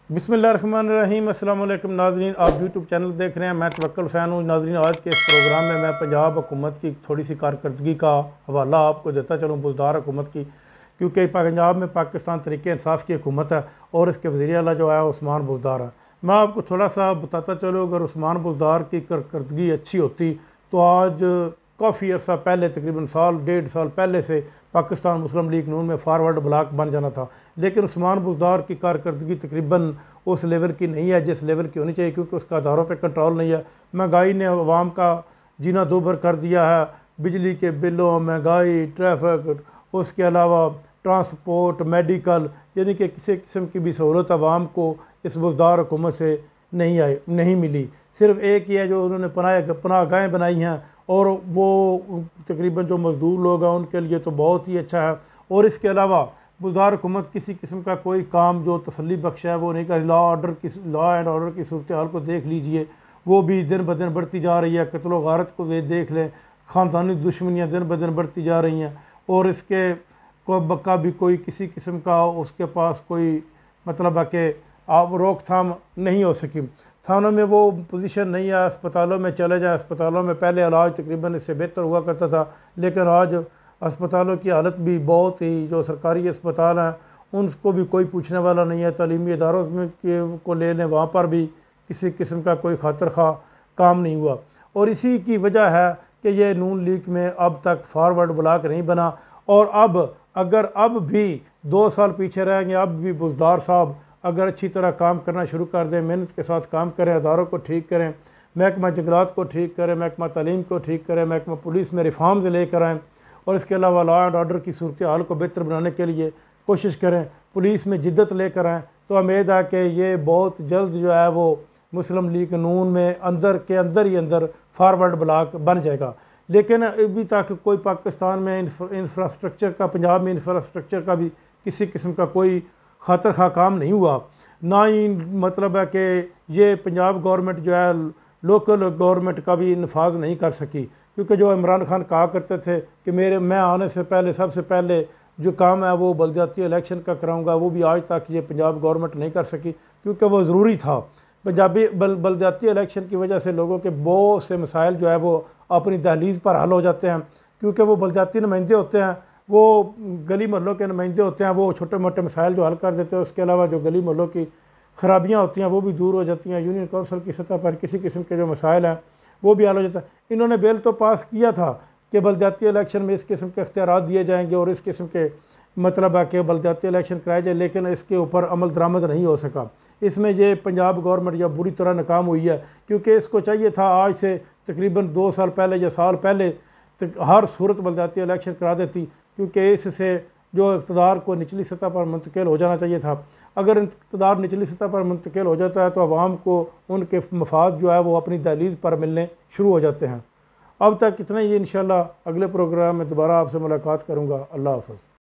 बिस्मिल्लाहिर्रहमानिर्रहीम। अस्सलाम वालेकुम नाज़रीन, आप यूट्यूब चैनल देख रहे हैं। मैं तवक्कुल हुसैन हूँ। नाज़रीन, आज के इस प्रोग्राम में मैं पंजाब हुकूमत की थोड़ी सी कारकर्दगी का हवाला आपको देता चलूँ, बुज़दार हुकूमत की, क्योंकि पंजाब में पाकिस्तान तहरीक इंसाफ की हुकूमत है और इसके वज़ीर आला जो है उस्मान बुज़दार है। मैं आपको थोड़ा सा बताता चलूँ, अगर उस्मान बुज़दार की कारकर्दगी अच्छी होती तो आज काफ़ी अर्सा पहले, तकरीबन साल डेढ़ साल पहले से पाकिस्तान मुस्लिम लीग नून में फारवर्ड ब्लॉक बन जाना था। लेकिन उस्मान बुज़दार की कारकर्दगी तकरीबन उस लेवल की नहीं है जिस लेवल की होनी चाहिए, क्योंकि उसका अदारों पे कंट्रोल नहीं है। महंगाई ने अवाम का जीना दूभर कर दिया है। बिजली के बिलों, महंगाई, ट्रैफिक, उसके अलावा ट्रांसपोर्ट, मेडिकल, यानी कि किसी किस्म की भी सहूलत आवाम को इस बुज़दार हुकूमत से नहीं मिली। सिर्फ एक ही है जो उन्होंने पनाहगाहें बनाई हैं, और वो तकरीबन जो मज़दूर लोग हैं उनके लिए तो बहुत ही अच्छा है। और इसके अलावा बुज़दार हुकूमत किसी किस्म का कोई काम जो तसल्ली बख्श है वो नहीं कर। लॉ एंड ऑर्डर की सूरत हाल को देख लीजिए, वो भी दिन ब दिन बढ़ती जा रही है। कत्ल व गारत को वे देख लें, ख़ानदानी दुश्मनियाँ दिन ब दिन बढ़ती जा रही हैं, और इसके को बक्का भी कोई किसी किस्म का उसके पास कोई मतलब है कि आप रोकथाम नहीं हो सकी। थानों में वो पोजीशन नहीं है। अस्पतालों में चले जाएँ, अस्पतालों में पहले इलाज तकरीबन इससे बेहतर हुआ करता था, लेकिन आज अस्पतालों की हालत भी बहुत ही, जो सरकारी अस्पताल हैं उनको भी कोई पूछने वाला नहीं है। तालीमी इदारों में को ले लें, वहाँ पर भी किसी किस्म का कोई खातिर खा काम नहीं हुआ। और इसी की वजह है कि ये नून लीग में अब तक फारवर्ड ब्लॉक नहीं बना। और अब भी 2 साल पीछे रहेंगे, अब भी बुज़दार साहब अगर अच्छी तरह काम करना शुरू कर दें, मेहनत के साथ काम करें, अदारों को ठीक करें, महकमा जंगलात को ठीक करें, महकमा तालीम को ठीक करें, महकमा पुलिस में रिफॉर्म्स लेकर आएँ, और इसके अलावा लॉ एंड ऑर्डर की सूरत हाल को बेहतर बनाने के लिए कोशिश करें, पुलिस में जिद्दत लेकर आएँ, तो उम्मीद है कि ये बहुत जल्द जो है वो मुस्लिम लीग नून में अंदर ही अंदर फारवर्ड ब्लॉक बन जाएगा। लेकिन अभी तक कोई पाकिस्तान में इंफ्रास्ट्रक्चर का, पंजाब में इंफ्रास्ट्रक्चर का भी किसी किस्म का कोई खातर खा काम नहीं हुआ। ना ही मतलब है कि ये पंजाब गवर्नमेंट जो है लोकल गवर्नमेंट का भी नफाज नहीं कर सकी, क्योंकि जो इमरान खान कहा करते थे कि मैं आने से पहले सबसे पहले जो काम है वो बलदियाती इलेक्शन का कराऊंगा, वो भी आज तक ये पंजाब गवर्नमेंट नहीं कर सकी, क्योंकि वो ज़रूरी था। पंजाबी बलदियाती इलेक्शन की वजह से लोगों के बहुत से मसाइल जो है वो अपनी दहलीज़ पर हल हो जाते हैं, क्योंकि वो बलदियाती नुमाइंदे होते हैं, वो गली मोहल्लों के नुमाइंदे होते हैं, वो छोटे मोटे मसाइल जो हल कर देते हैं। उसके अलावा जो गली मोहल्लों की ख़राबियाँ होती हैं वो भी दूर हो जाती हैं। यूनियन काउंसिल की सतह पर किसी किस्म के जो मसाइल हैं वो भी हल हो जाता है। इन्होंने बिल तो पास किया था कि बलदियाती इलेक्शन में इस किस्म के इख्तियारात दिए जाएंगे और इस किस्म के मतलब है कि बलदियाती इलेक्शन कराए जाए, लेकिन इसके ऊपर अमल दरामद नहीं हो सका। इसमें ये पंजाब गवर्नमेंट या बुरी तरह नाकाम हुई है, क्योंकि इसको चाहिए था आज से तकरीबन 2 साल पहले या साल पहले हर सूरत बलदियाती इलेक्शन करा देती, क्योंकि इससे जो इक़्तिदार को निचली सतह पर मुंतकिल हो जाना चाहिए था। अगर इक़्तिदार निचली सतह पर मुंतकिल हो जाता है तो आवाम को उनके मफाद जो है वो अपनी दहलीज़ पर मिलने शुरू हो जाते हैं। अब तक इतना ही, इंशाअल्लाह अगले प्रोग्राम में दोबारा आपसे मुलाकात करूँगा। अल्लाह हाफ़िज़।